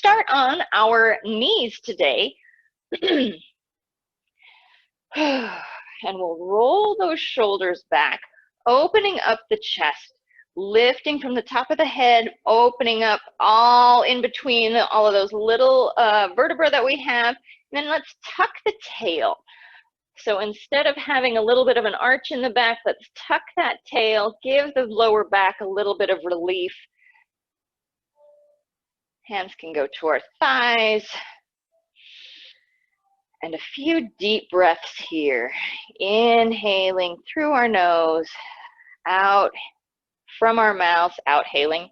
start on our knees today. And we'll roll those shoulders back, opening up the chest, lifting from the top of the head, opening up all in between all of those little vertebrae that we have. And then let's tuck the tail. So instead of having a little bit of an arch in the back, let's tuck that tail, give the lower back a little bit of relief. Hands can go to our thighs. And a few deep breaths here. Inhaling through our nose, out from our mouths, outhailing,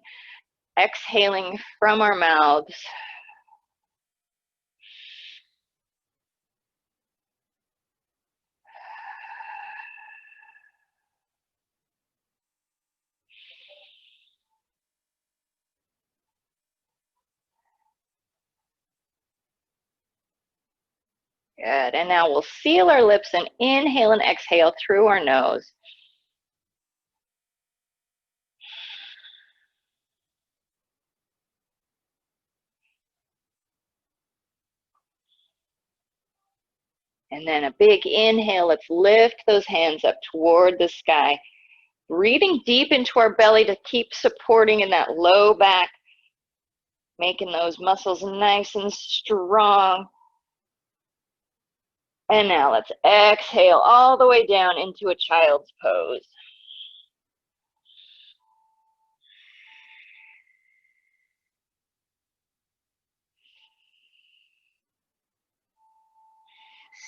exhaling from our mouths. Good, and now we'll seal our lips and inhale and exhale through our nose. And then a big inhale, let's lift those hands up toward the sky. Breathing deep into our belly to keep supporting in that low back, making those muscles nice and strong. And now let's exhale all the way down into a child's pose.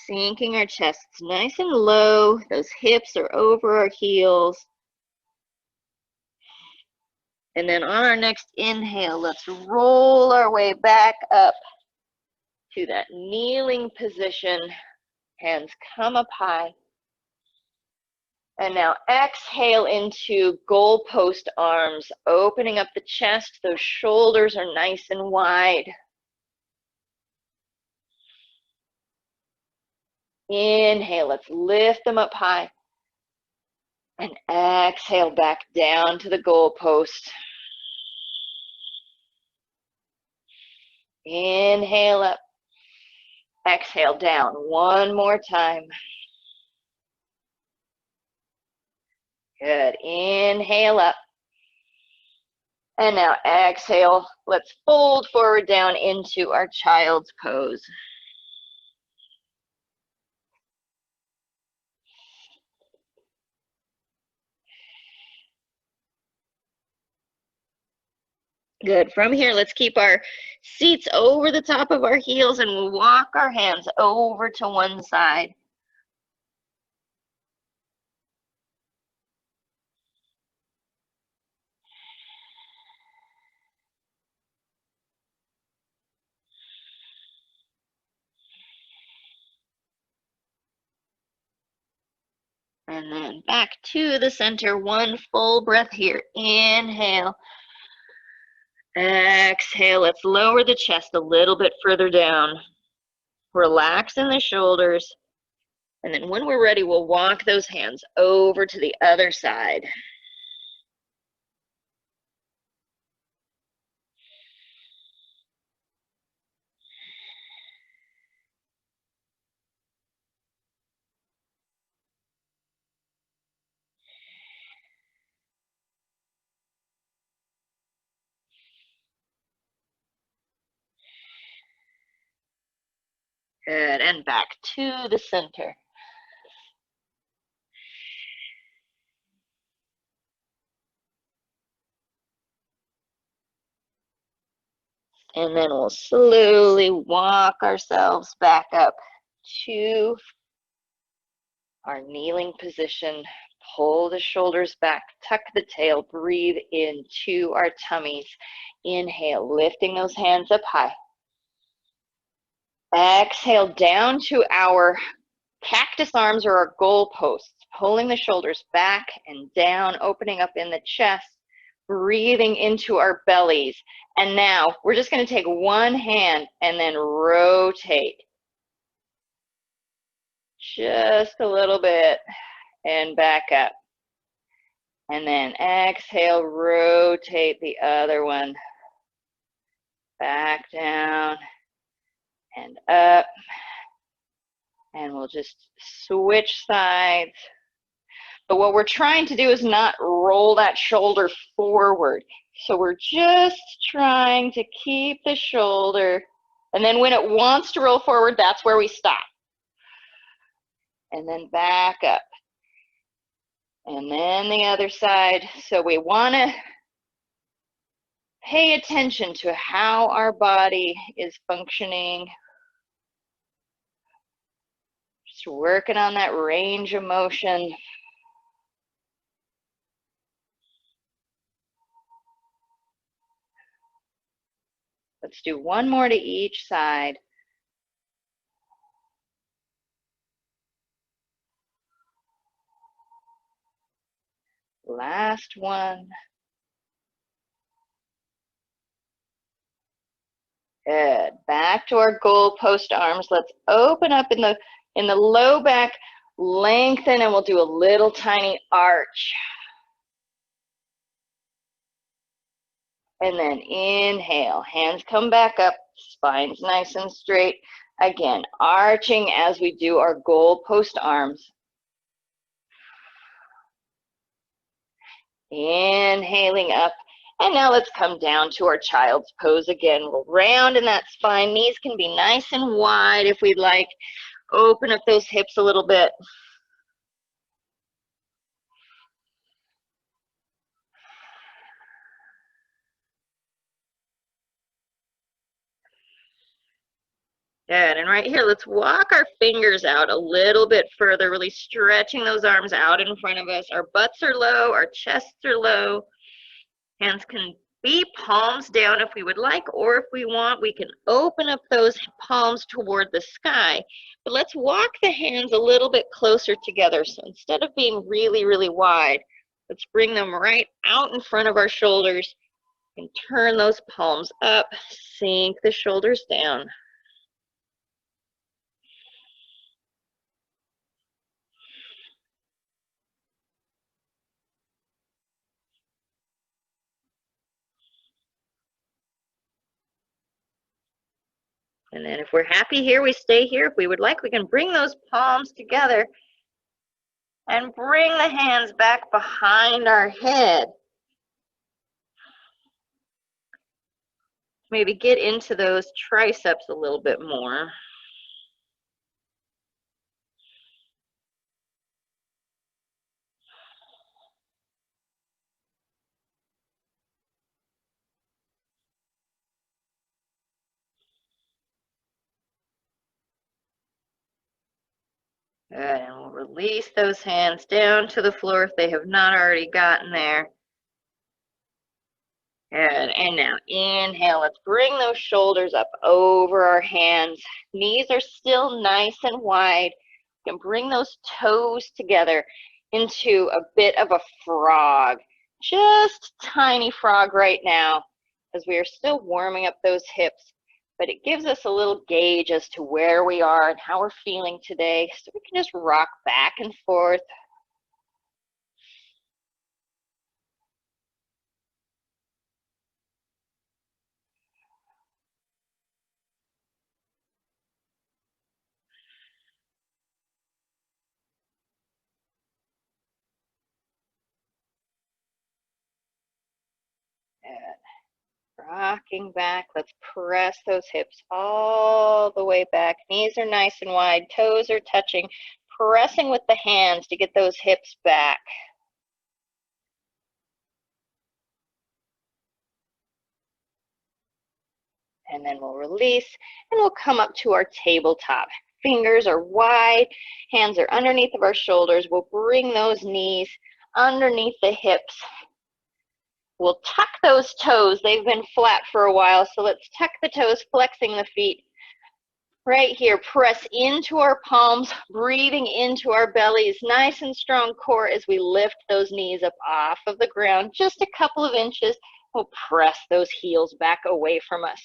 Sinking our chests nice and low. Those hips are over our heels. And then on our next inhale, let's roll our way back up to that kneeling position. Hands come up high. And now exhale into goalpost arms, opening up the chest. Those shoulders are nice and wide. Inhale, let's lift them up high. And exhale back down to the goalpost. Inhale up. Exhale down one more time. Good. Inhale up. And now exhale. Let's fold forward down into our child's pose. Good. From here, let's keep our seats over the top of our heels and we'll walk our hands over to one side. And then back to the center. One full breath here. Inhale. Exhale. Let's lower the chest a little bit further down. Relax in the shoulders. And then when we're ready, we'll walk those hands over to the other side. Good, and back to the center. And then we'll slowly walk ourselves back up to our kneeling position. Pull the shoulders back, tuck the tail, breathe into our tummies. Inhale, lifting those hands up high. Exhale down to our cactus arms or our goal posts, pulling the shoulders back and down, opening up in the chest, breathing into our bellies. And now we're just going to take one hand and then rotate just a little bit and back up. And then exhale, rotate the other one. back down and up. And we'll just switch sides. But what we're trying to do is not roll that shoulder forward. So we're just trying to keep the shoulder, and then when it wants to roll forward, that's where we stop. And then back up. And then the other side. So we want to pay attention to how our body is functioning. Just working on that range of motion. Let's do one more to each side. Last one. Good. Back to our goalpost arms. Let's open up in the low back, lengthen, and we'll do a little tiny arch. And then inhale, hands come back up, spine's nice and straight. Again, arching as we do our goalpost arms. Inhaling up. And now let's come down to our child's pose again. We'll round in that spine. Knees can be nice and wide if we'd like. Open up those hips a little bit. Good, and right here, let's walk our fingers out a little bit further, really stretching those arms out in front of us. Our butts are low, our chests are low. Hands can be palms down if we would like, or if we want, we can open up those palms toward the sky. But let's walk the hands a little bit closer together. So instead of being really, really wide, let's bring them right out in front of our shoulders and turn those palms up, sink the shoulders down. And then if we're happy here, we stay here. If we would like, we can bring those palms together and bring the hands back behind our head. Maybe get into those triceps a little bit more. Good, and we'll release those hands down to the floor if they have not already gotten there. Good, and now inhale, let's bring those shoulders up over our hands. Knees are still nice and wide. You can bring those toes together into a bit of a frog. Just tiny frog right now, as we are still warming up those hips. But it gives us a little gauge as to where we are and how we're feeling today. So we can just rock back and forth. And rocking back. Let's press those hips all the way back. Knees are nice and wide. Toes are touching. Pressing with the hands to get those hips back. And then we'll release, and we'll come up to our tabletop. Fingers are wide, hands are underneath of our shoulders. We'll bring those knees underneath the hips. We'll tuck those toes. They've been flat for a while, so let's tuck the toes, flexing the feet. Right here, press into our palms, breathing into our bellies. Nice and strong core as we lift those knees up off of the ground. Just a couple of inches. We'll press those heels back away from us.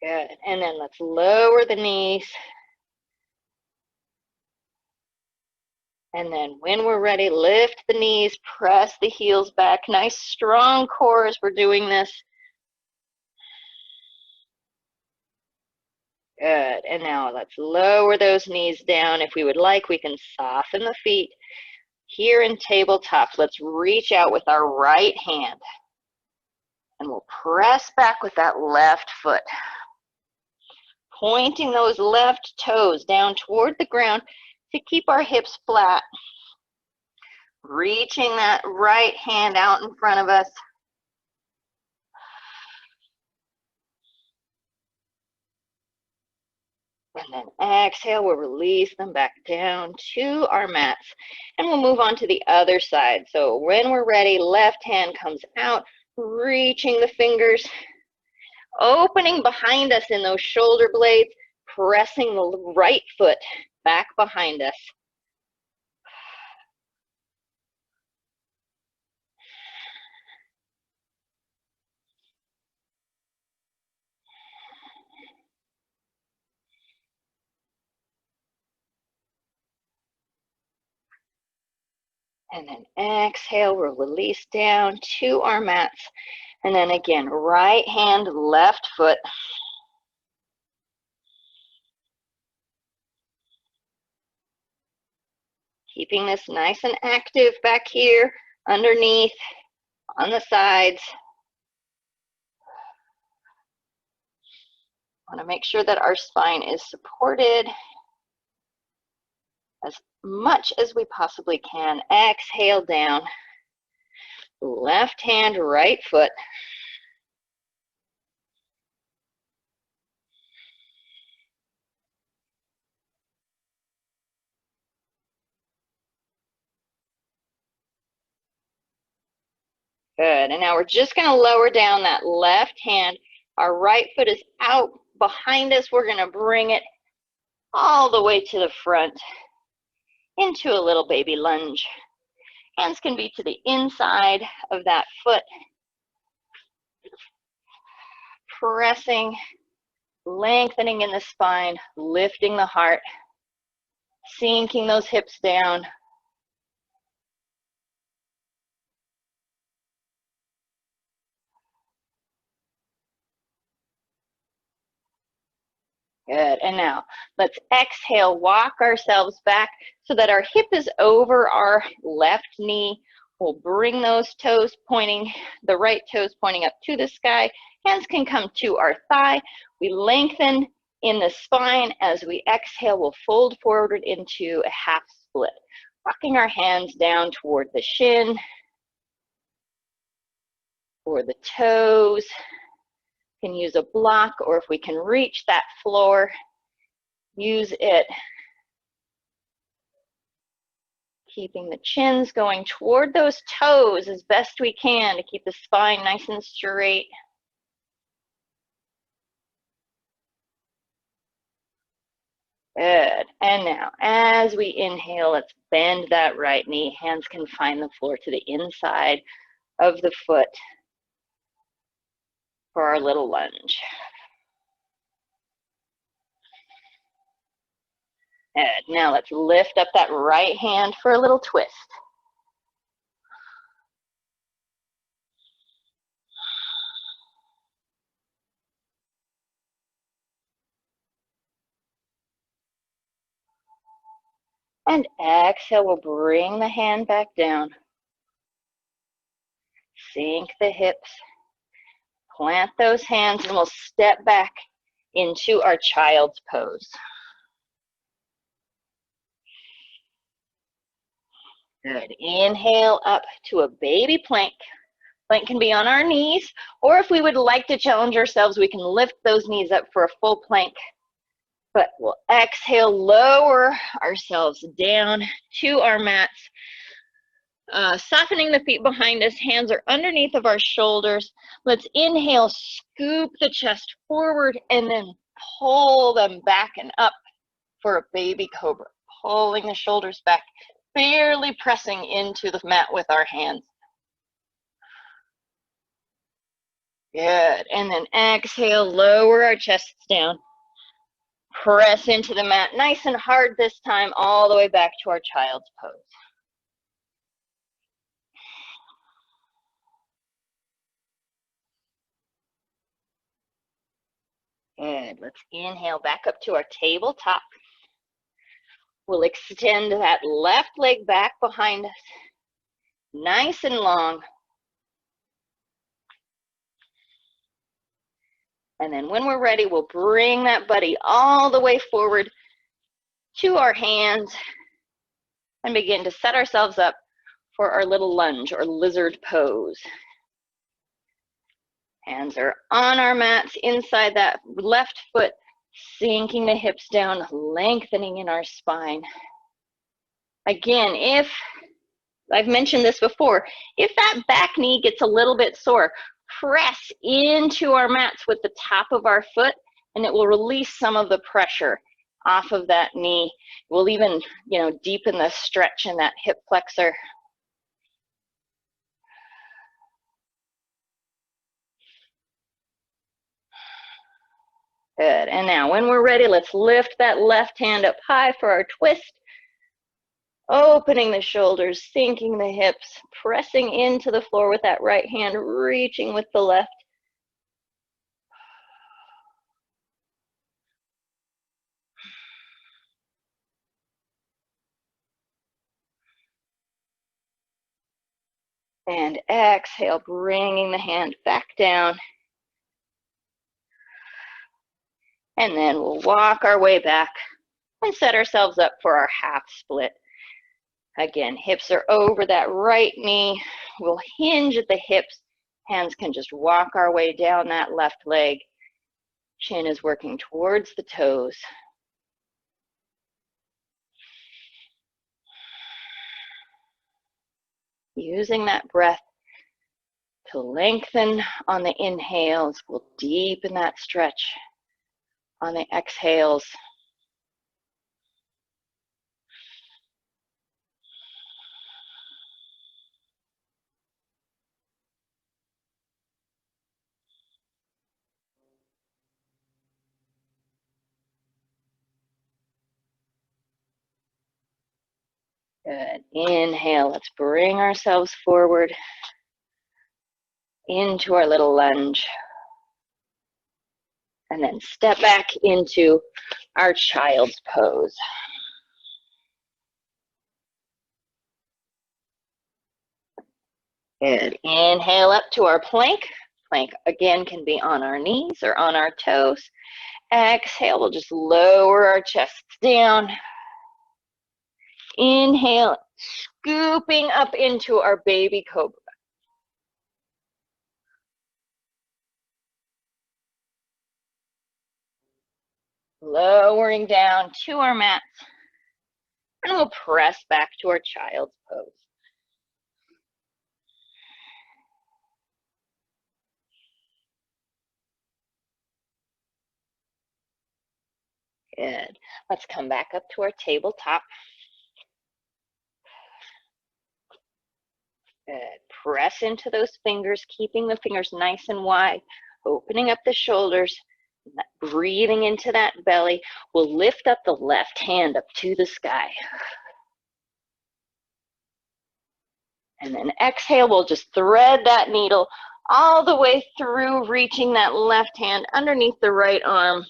Good, and then let's lower the knees. And then when we're ready, lift the knees, press the heels back. Nice strong core as we're doing this. Good. And now let's lower those knees down. If we would like, we can soften the feet. Here in tabletop, let's reach out with our right hand. And we'll press back with that left foot. Pointing those left toes down toward the ground to keep our hips flat. Reaching that right hand out in front of us. And then exhale, we'll release them back down to our mats. And we'll move on to the other side. So when we're ready, left hand comes out, reaching the fingers, opening behind us in those shoulder blades, pressing the right foot back behind us. And then exhale, we'll release down to our mats. And then again, right hand, left foot. Keeping this nice and active back here, underneath, on the sides. Want to make sure that our spine is supported as much as we possibly can. Exhale down. Left hand, right foot. Good. And now we're just going to lower down that left hand. Our right foot is out behind us. We're going to bring it all the way to the front into a little baby lunge. Hands can be to the inside of that foot. Pressing, lengthening in the spine, lifting the heart, sinking those hips down. Good. And now let's exhale, walk ourselves back so that our hip is over our left knee. We'll bring those toes pointing, the right toes pointing up to the sky. Hands can come to our thigh. We lengthen in the spine. As we exhale, we'll fold forward into a half split. Rocking our hands down toward the shin, or the toes. Can use a block, or if we can reach that floor, use it. Keeping the chins going toward those toes as best we can to keep the spine nice and straight. Good. And now, as we inhale, let's bend that right knee. Hands can find the floor to the inside of the foot for our little lunge. Good. Now let's lift up that right hand for a little twist. And exhale, we'll bring the hand back down. Sink the hips. Plant those hands, and we'll step back into our child's pose. Good. Inhale up to a baby plank. Plank can be on our knees, or if we would like to challenge ourselves, we can lift those knees up for a full plank. But we'll exhale, lower ourselves down to our mats. Softening the feet behind us, hands are underneath of our shoulders. Let's inhale, scoop the chest forward, and then pull them back and up for a baby cobra. Pulling the shoulders back, barely pressing into the mat with our hands. Good. And then exhale, lower our chests down. press into the mat nice and hard this time, all the way back to our child's pose. Good. Let's inhale back up to our tabletop. We'll extend that left leg back behind us, nice and long. And then when we're ready, we'll bring that buddy all the way forward to our hands and begin to set ourselves up for our little lunge or lizard pose. Hands are on our mats inside that left foot, sinking the hips down, lengthening in our spine. Again, if, I've mentioned this before, if that back knee gets a little bit sore, press into our mats with the top of our foot and it will release some of the pressure off of that knee. We'll even, deepen the stretch in that hip flexor. Good. And now when we're ready, let's lift that left hand up high for our twist. Opening the shoulders, sinking the hips, pressing into the floor with that right hand, reaching with the left. And exhale, bringing the hand back down. And then we'll walk our way back and set ourselves up for our half split. Again, hips are over that right knee. We'll hinge at the hips. Hands can just walk our way down that left leg. Chin is working towards the toes. Using that breath to lengthen on the inhales. We'll deepen that stretch on the exhales. Good. Inhale, let's bring ourselves forward into our little lunge. And then step back into our child's pose. Good. Inhale up to our plank. Plank again can be on our knees or on our toes. Exhale, we'll just lower our chests down. Inhale, scooping up into our baby cobra. Lowering down to our mats. And we'll press back to our child's pose. Good. Let's come back up to our tabletop. Good. Press into those fingers, keeping the fingers nice and wide, opening up the shoulders, breathing into that belly. We'll lift up the left hand up to the sky. And then exhale, we'll just thread that needle all the way through, reaching that left hand underneath the right arm,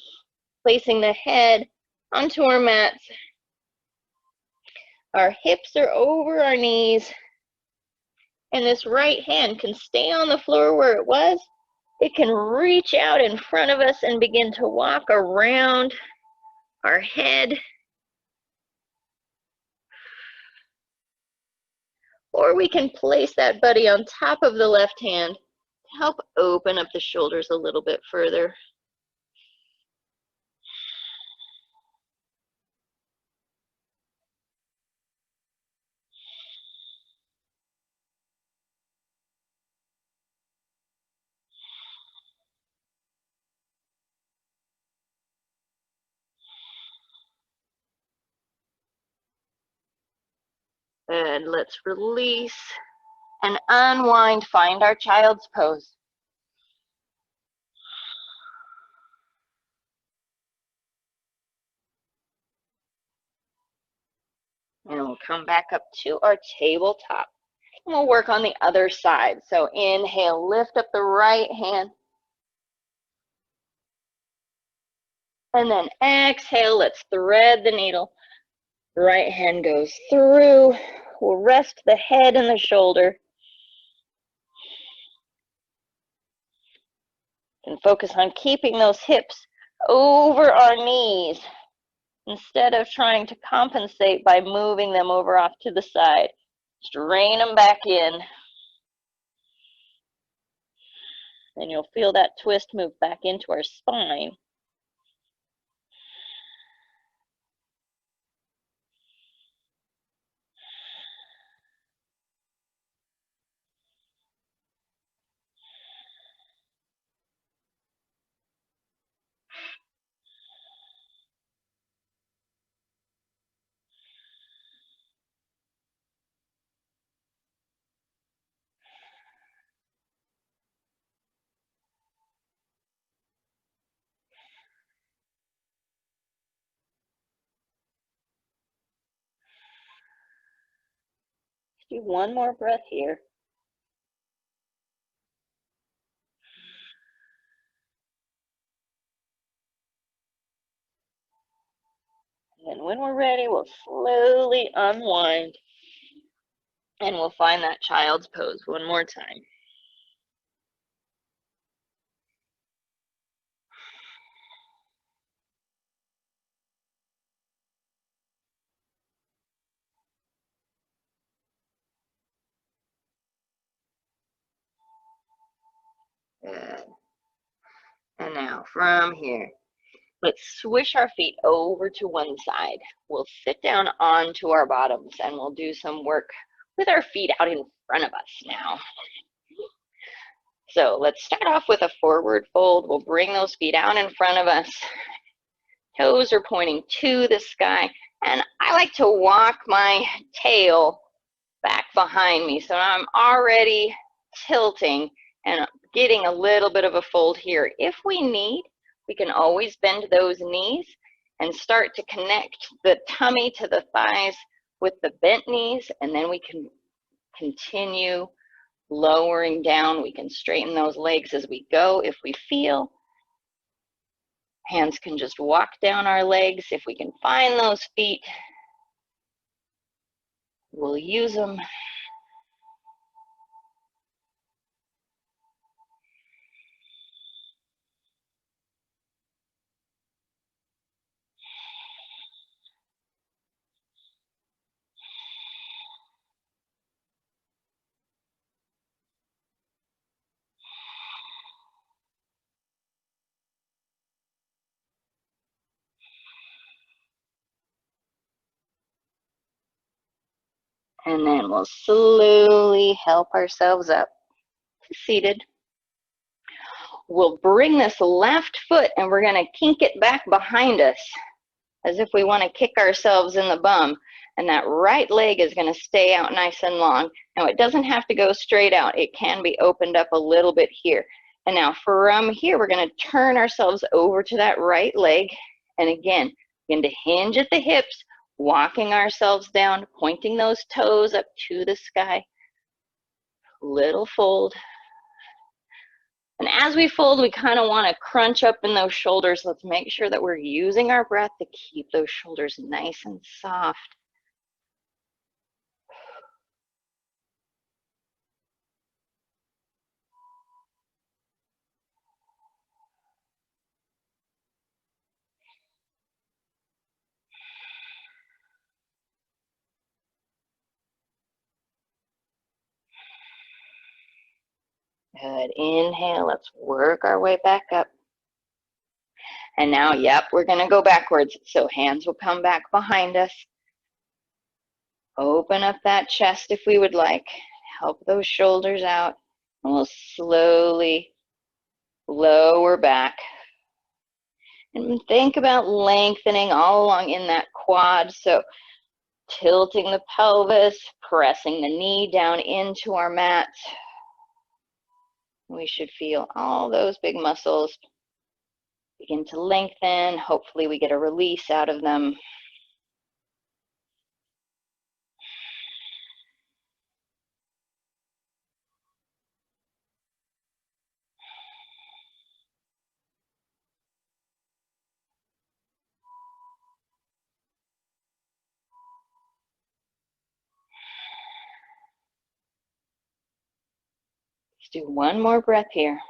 placing the head onto our mats. Our hips are over our knees. And this right hand can stay on the floor where it was. It can reach out in front of us and begin to walk around our head. Or we can place that buddy on top of the left hand to help open up the shoulders a little bit further. And let's release and unwind, find our child's pose. And we'll come back up to our tabletop. And we'll work on the other side. So inhale, lift up the right hand. And then exhale, let's thread the needle. Right hand goes through. We'll rest the head and the shoulder. And focus on keeping those hips over our knees instead of trying to compensate by moving them over off to the side. Strain them back in. And you'll feel that twist move back into our spine. Do one more breath here. And when we're ready, we'll slowly unwind. And we'll find that child's pose one more time. Good. And now from here, let's swish our feet over to one side. We'll sit down onto our bottoms and we'll do some work with our feet out in front of us now. So let's start off with a forward fold. We'll bring those feet out in front of us. Toes are pointing to the sky. And I like to walk my tail back behind me. So I'm already tilting and getting a little bit of a fold here. If we need, we can always bend those knees and start to connect the tummy to the thighs with the bent knees, and then we can continue lowering down. We can straighten those legs as we go if we feel. Hands can just walk down our legs. If we can find those feet, we'll use them. And then we'll slowly help ourselves up to seated. We'll bring this left foot and we're going to kink it back behind us as if we want to kick ourselves in the bum. And that right leg is going to stay out nice and long. Now it doesn't have to go straight out. It can be opened up a little bit here. And now from here, we're going to turn ourselves over to that right leg. And again, begin to hinge at the hips, walking ourselves down, pointing those toes up to the sky. Little fold. And as we fold, we kind of want to crunch up in those shoulders. Let's make sure that we're using our breath to keep those shoulders nice and soft. Good. Inhale. Let's work our way back up. And now, yep, we're going to go backwards. So hands will come back behind us. Open up that chest if we would like. Help those shoulders out. And we'll slowly lower back. And think about lengthening all along in that quad. So tilting the pelvis, pressing the knee down into our mat. We should feel all those big muscles begin to lengthen. Hopefully we get a release out of them. Let's do one more breath here.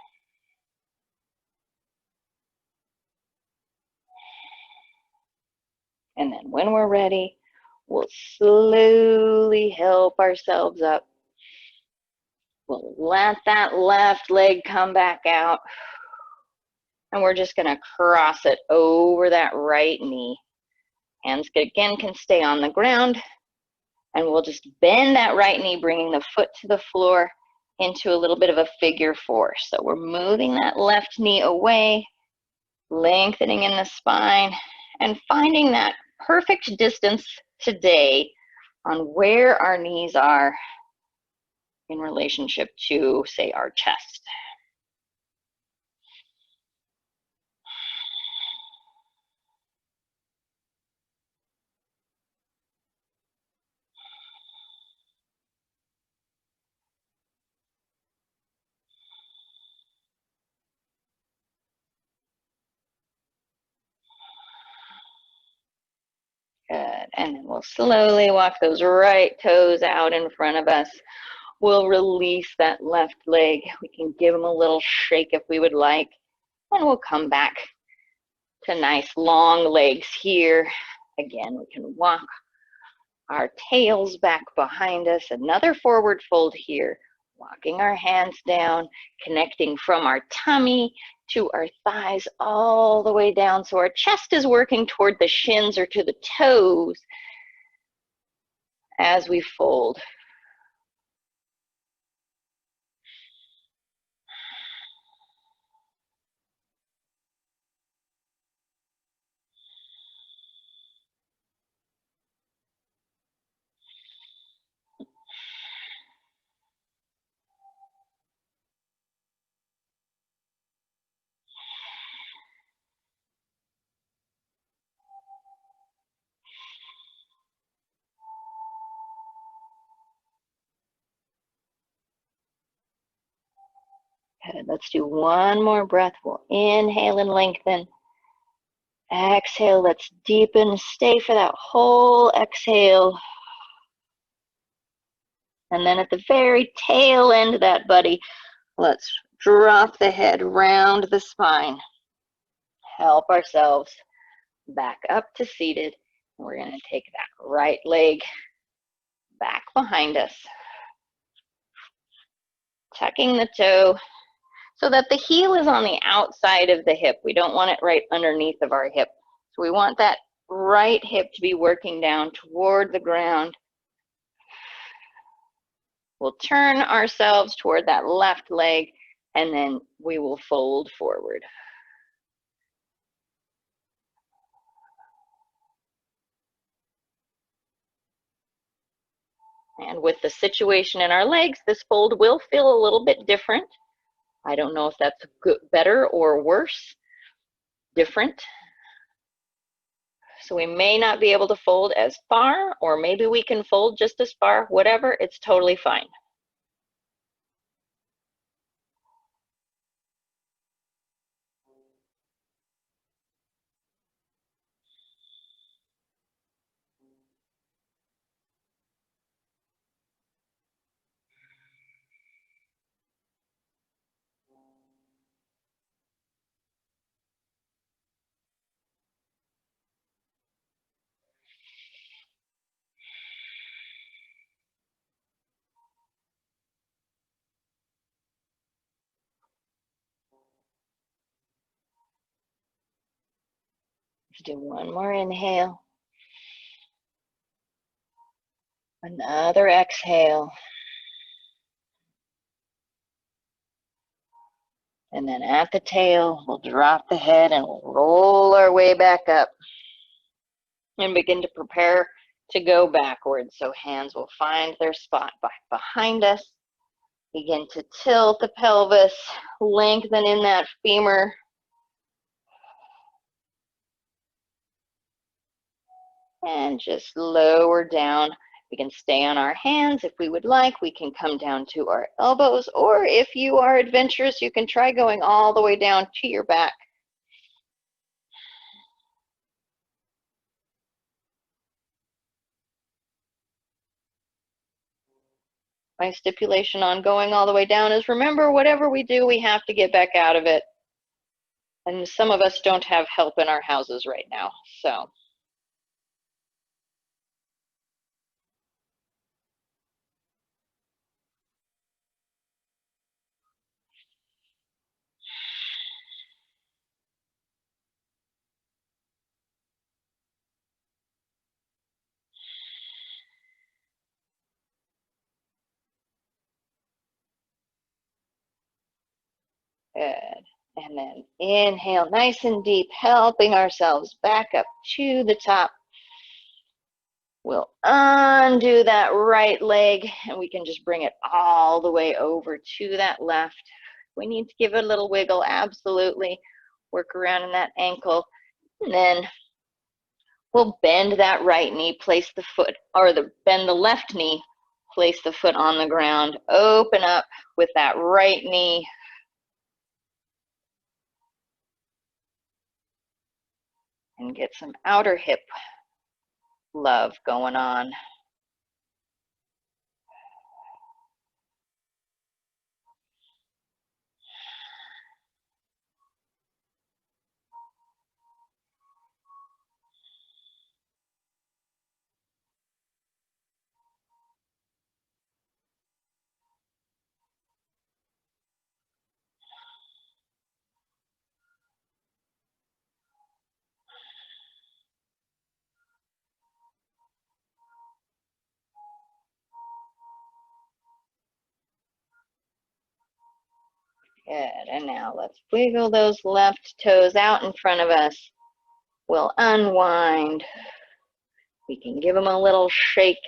And then when we're ready, we'll slowly help ourselves up. We'll let that left leg come back out. And we're just going to cross it over that right knee. Hands again can stay on the ground. And we'll just bend that right knee, bringing the foot to the floor into a little bit of a figure four. So we're moving that left knee away, lengthening in the spine, and finding that perfect distance today on where our knees are in relationship to, say, our chest. Good. And then we'll slowly walk those right toes out in front of us. We'll release that left leg. We can give them a little shake if we would like. And we'll come back to nice long legs here. Again, we can walk our tails back behind us. Another forward fold here. Walking our hands down, connecting from our tummy to our thighs all the way down. So our chest is working toward the shins or to the toes as we fold. Good. Let's do one more breath. We'll inhale and lengthen. Exhale, let's deepen. Stay for that whole exhale. And then at the very tail end of that, buddy, let's drop the head round the spine. Help ourselves back up to seated. We're going to take that right leg back behind us. Tucking the toe so that the heel is on the outside of the hip. We don't want it right underneath of our hip. So we want that right hip to be working down toward the ground. We'll turn ourselves toward that left leg, and then we will fold forward. And with the situation in our legs, this fold will feel a little bit different. I don't know if that's good, better or worse, different. So we may not be able to fold as far, or maybe we can fold just as far, whatever, it's totally fine. Let's do one more inhale. Another exhale. And then at the tail, we'll drop the head and we'll roll our way back up and begin to prepare to go backwards. So hands will find their spot back behind us. Begin to tilt the pelvis, lengthen in that femur. And just lower down. We can stay on our hands if we would like. We can come down to our elbows, or if you are adventurous, you can try going all the way down to your back. My stipulation on going all the way down is, remember, whatever we do, we have to get back out of it. And some of us don't have help in our houses right now, so. Good. And then inhale nice and deep, helping ourselves back up to the top. We'll undo that right leg, and we can just bring it all the way over to that left. We need to give it a little wiggle, absolutely. Work around in that ankle. And then we'll bend that right knee, place the foot, or bend the left knee, place the foot on the ground. Open up with that right knee. And get some outer hip love going on. Good, and now let's wiggle those left toes out in front of us. We'll unwind. We can give them a little shake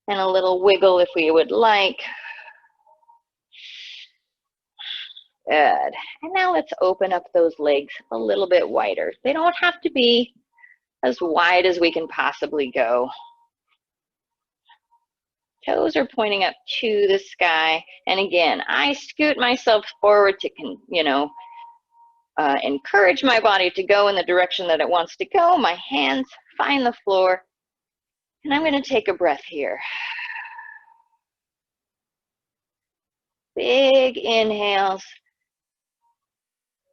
and a little wiggle if we would like. Good, and now let's open up those legs a little bit wider. They don't have to be as wide as we can possibly go. Toes are pointing up to the sky, and again, I scoot myself forward to, encourage my body to go in the direction that it wants to go. My hands find the floor, and I'm going to take a breath here. Big inhales,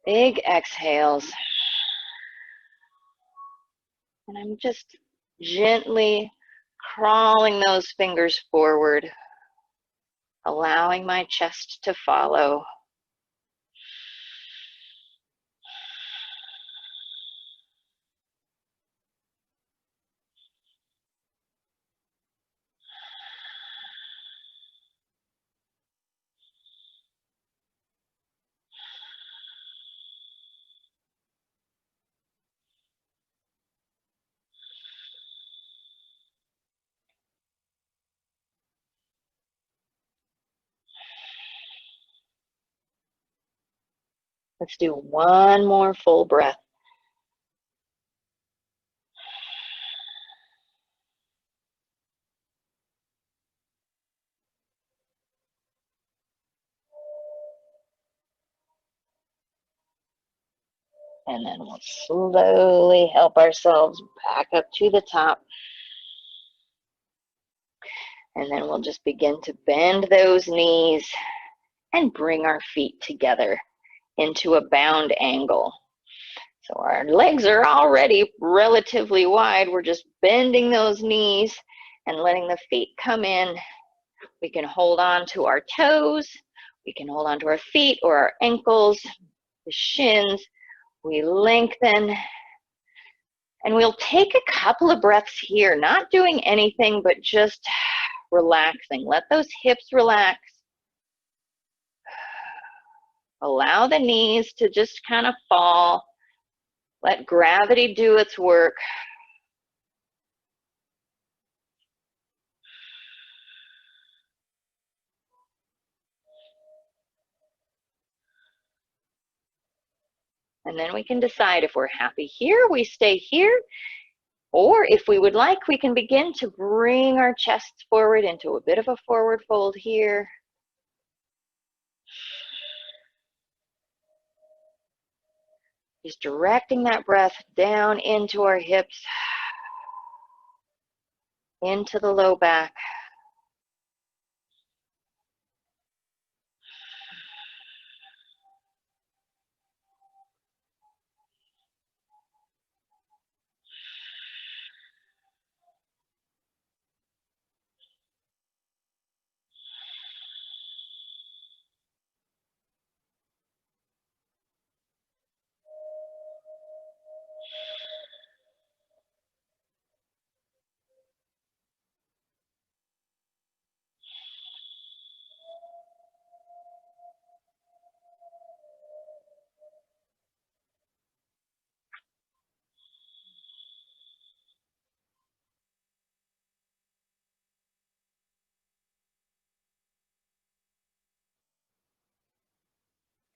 big exhales. And I'm just gently crawling those fingers forward, allowing my chest to follow. Let's do one more full breath. And then we'll slowly help ourselves back up to the top. And then we'll just begin to bend those knees and bring our feet together into a bound angle. So our legs are already relatively wide. We're just bending those knees and letting the feet come in. We can hold on to our toes. We can hold on to our feet or our ankles, the shins. We lengthen. And we'll take a couple of breaths here, not doing anything, but just relaxing. Let those hips relax. Allow the knees to just kind of fall. Let gravity do its work. And then we can decide if we're happy here, we stay here, or if we would like, we can begin to bring our chests forward into a bit of a forward fold here. Just directing that breath down into our hips, into the low back.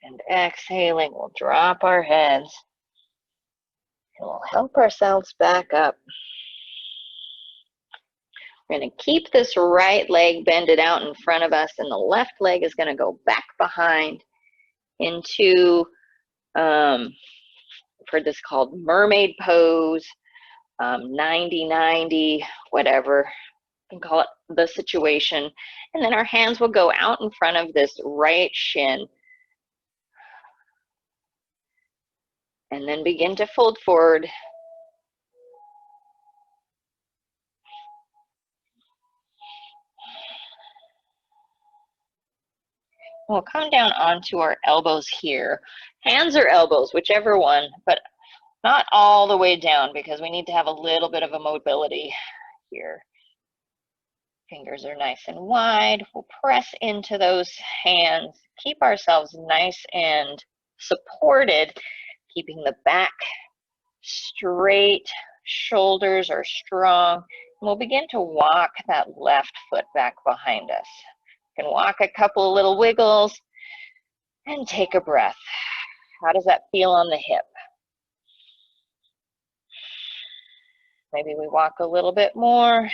And exhaling, we'll drop our heads. And we'll help ourselves back up. We're going to keep this right leg bended out in front of us, and the left leg is going to go back behind into, I've heard this called mermaid pose, 90-90, whatever. You can call it the situation. And then our hands will go out in front of this right shin. And then begin to fold forward. We'll come down onto our elbows here. Hands or elbows, whichever one, but not all the way down because we need to have a little bit of a mobility here. Fingers are nice and wide. We'll press into those hands. Keep ourselves nice and supported, keeping the back straight, shoulders are strong. And we'll begin to walk that left foot back behind us. You can walk a couple of little wiggles and take a breath. How does that feel on the hip? Maybe we walk a little bit more.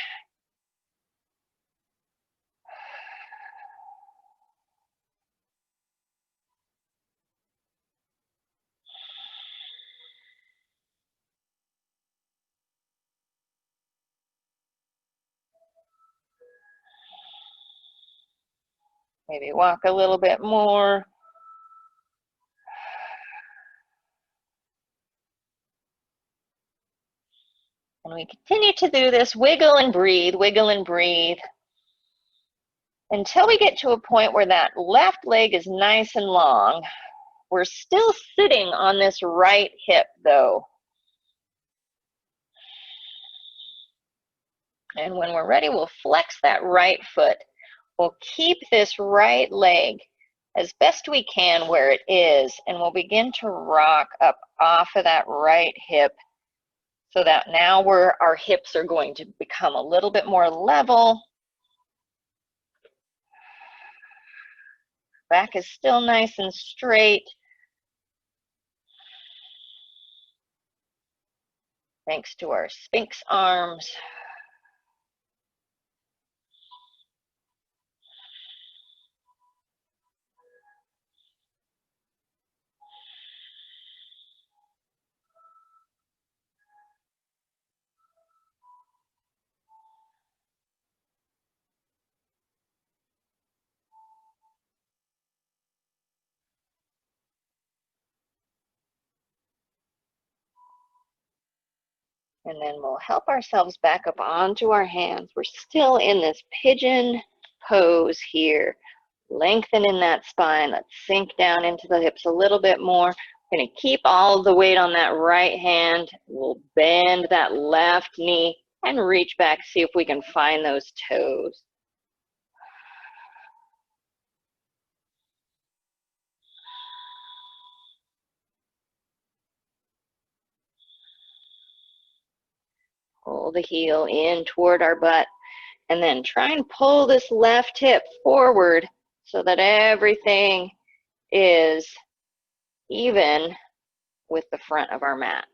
Maybe walk a little bit more. And we continue to do this, wiggle and breathe, until we get to a point where that left leg is nice and long. We're still sitting on this right hip though. And when we're ready, we'll flex that right foot. We'll keep this right leg as best we can where it is, and we'll begin to rock up off of that right hip so that now our hips are going to become a little bit more level. Back is still nice and straight. Thanks to our Sphinx arms. And then we'll help ourselves back up onto our hands. We're still in this pigeon pose here. Lengthen in that spine. Let's sink down into the hips a little bit more. We're going to keep all of the weight on that right hand. We'll bend that left knee and reach back, see if we can find those toes. Pull the heel in toward our butt, and then try and pull this left hip forward so that everything is even with the front of our mat.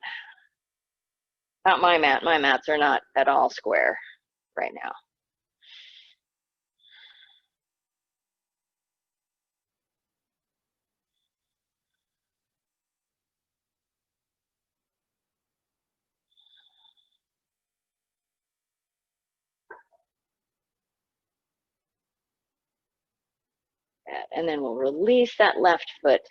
Not my mat. My mats are not at all square right now. And then we'll release that left foot.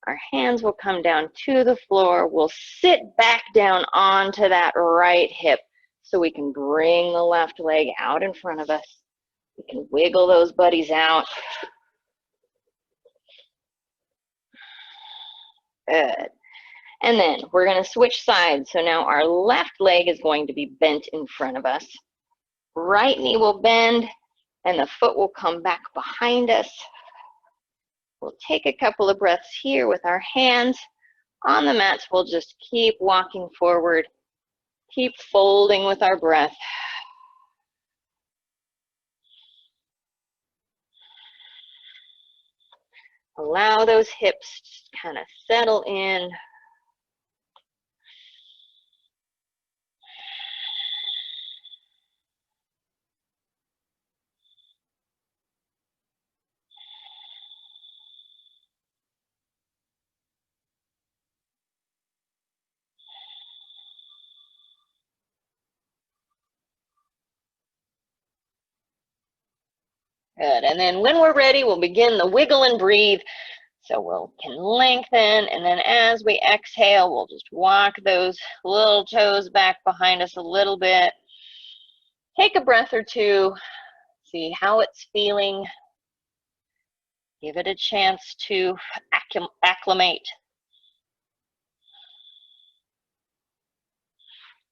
Our hands will come down to the floor. We'll sit back down onto that right hip so we can bring the left leg out in front of us. We can wiggle those buddies out. Good. And then we're going to switch sides. So now our left leg is going to be bent in front of us. Right knee will bend and the foot will come back behind us. We'll take a couple of breaths here with our hands on the mats. We'll just keep walking forward, keep folding with our breath. Allow those hips to kind of settle in. Good. And then when we're ready, we'll begin the wiggle and breathe. So we can lengthen, and then as we exhale, we'll just walk those little toes back behind us a little bit. Take a breath or two, see how it's feeling. Give it a chance to acclimate.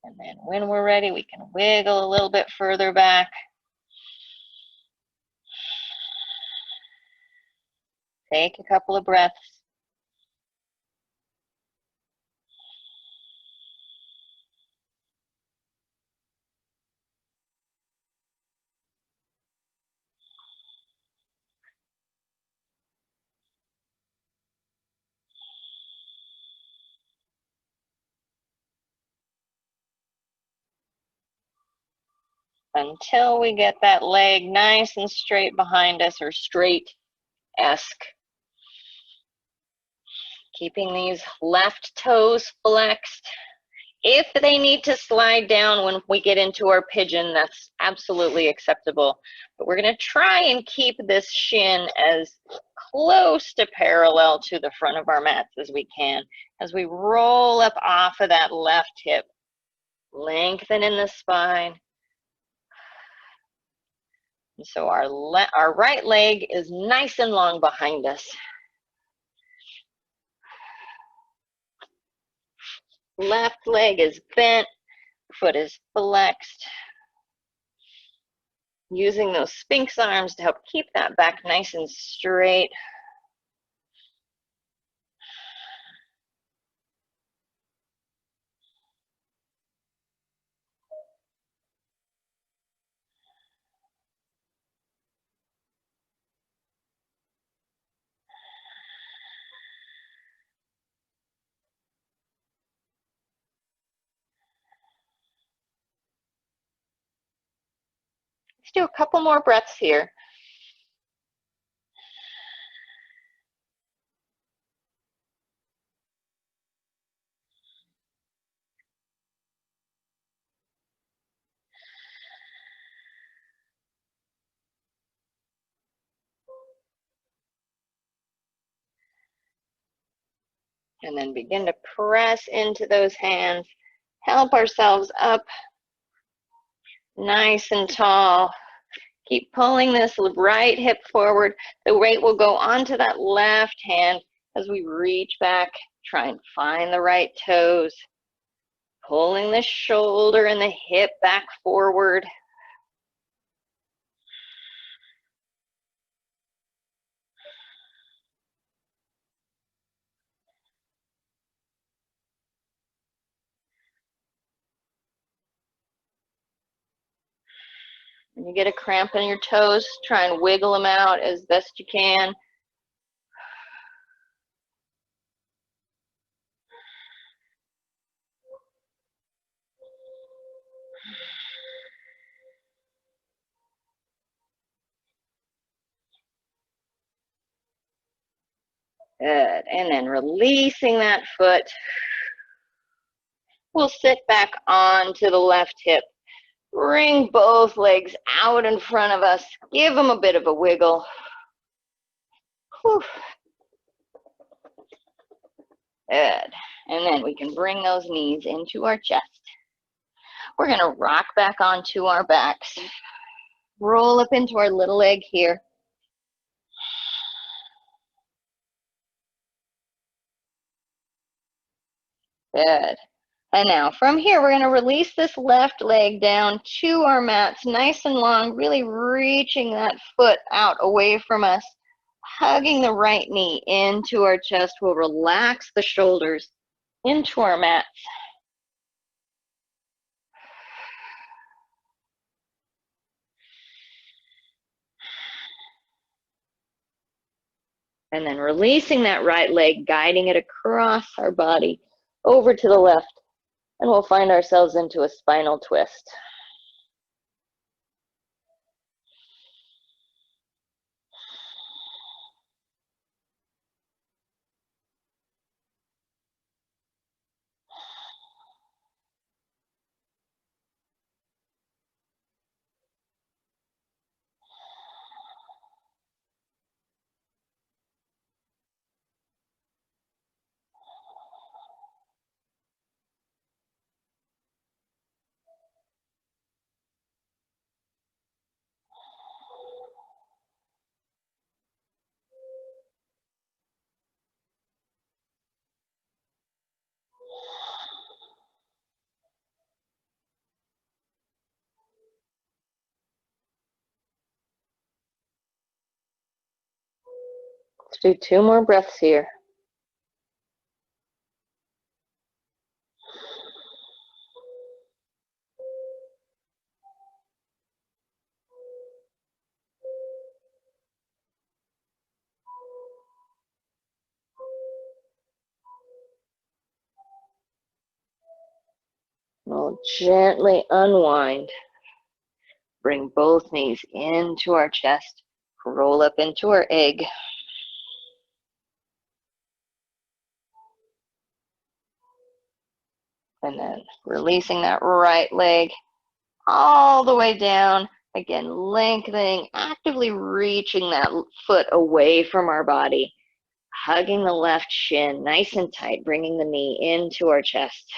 And then when we're ready, we can wiggle a little bit further back. Take a couple of breaths. Until we get that leg nice and straight behind us, or straight-esque. Keeping these left toes flexed. If they need to slide down when we get into our pigeon, that's absolutely acceptable. But we're going to try and keep this shin as close to parallel to the front of our mats as we can. As we roll up off of that left hip, lengthen in the spine. And so our right leg is nice and long behind us. Left leg is bent, foot is flexed. Using those Sphinx arms to help keep that back nice and straight. Let's do a couple more breaths here. And then begin to press into those hands. Help ourselves up nice and tall. Keep pulling this right hip forward. The weight will go onto that left hand as we reach back. Try and find the right toes. Pulling the shoulder and the hip back forward. When you get a cramp in your toes, try and wiggle them out as best you can. Good. And then releasing that foot. We'll sit back onto the left hip. Bring both legs out in front of us. Give them a bit of a wiggle. Whew. Good. And then we can bring those knees into our chest. We're going to rock back onto our backs. Roll up into our little leg here. Good. And now from here, we're going to release this left leg down to our mats, nice and long, really reaching that foot out away from us. Hugging the right knee into our chest. We'll relax the shoulders into our mats. And then releasing that right leg, guiding it across our body over to the left. And we'll find ourselves into a spinal twist. Let's do 2 more breaths here. We'll gently unwind. Bring both knees into our chest. Roll up into our egg. And then releasing that right leg all the way down. Again, lengthening, actively reaching that foot away from our body. Hugging the left shin nice and tight, bringing the knee into our chest.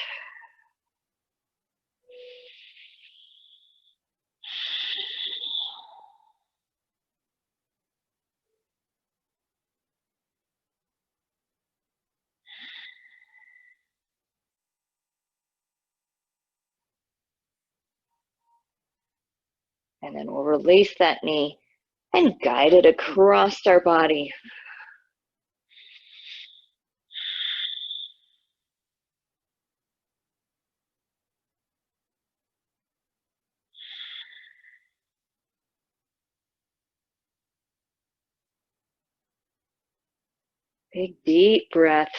And then we'll release that knee and guide it across our body. Big deep breaths.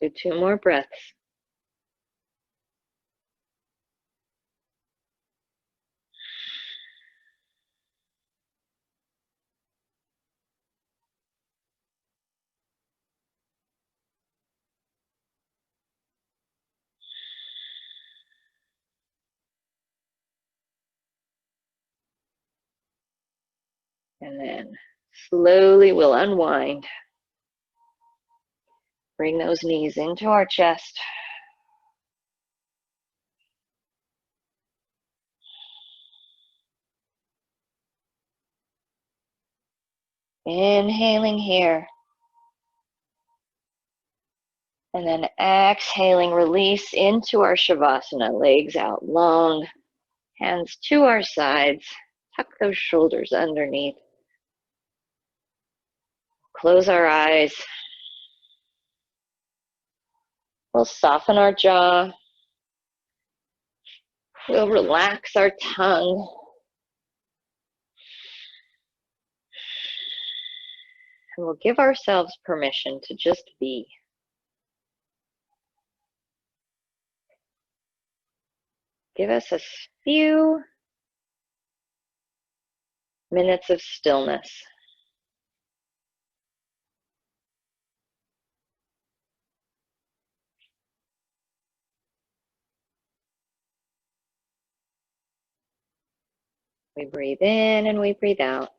Let's do 2 more breaths. And then slowly we'll unwind. Bring those knees into our chest. Inhaling here. And then exhaling, release into our Shavasana. Legs out long, hands to our sides. Tuck those shoulders underneath. Close our eyes. We'll soften our jaw. We'll relax our tongue. And we'll give ourselves permission to just be. Give us a few minutes of stillness. We breathe in and we breathe out.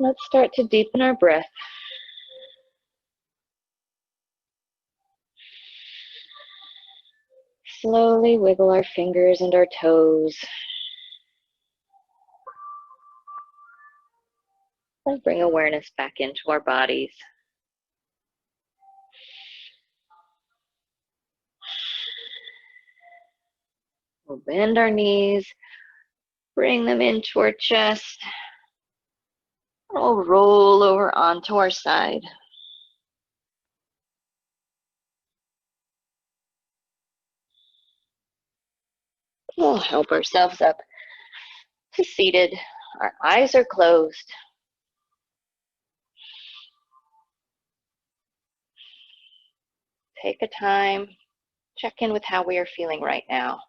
Let's start to deepen our breath. Slowly wiggle our fingers and our toes. Let's bring awareness back into our bodies. We'll bend our knees, bring them into our chest. We'll roll over onto our side. We'll help ourselves up to seated. Our eyes are closed. Take a time, check in with how we are feeling right now.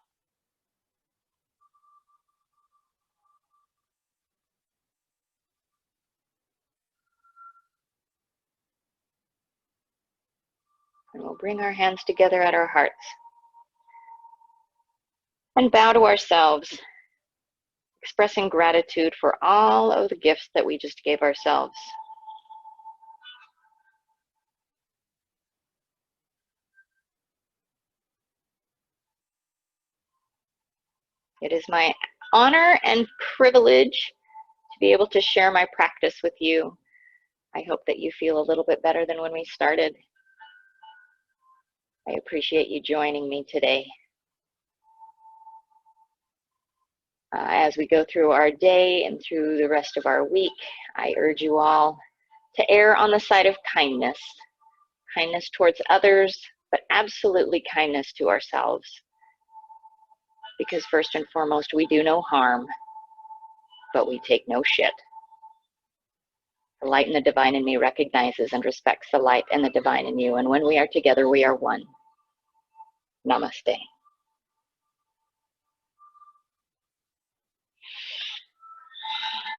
And we'll bring our hands together at our hearts and bow to ourselves, expressing gratitude for all of the gifts that we just gave ourselves. It is my honor and privilege to be able to share my practice with you. I hope that you feel a little bit better than when we started. I appreciate you joining me today. As we go through our day and through the rest of our week, I urge you all to err on the side of kindness. Kindness towards others, but absolutely kindness to ourselves. Because first and foremost, we do no harm, but we take no shit. The light and the divine in me recognizes and respects the light and the divine in you, and when we are together, we are one. Namaste.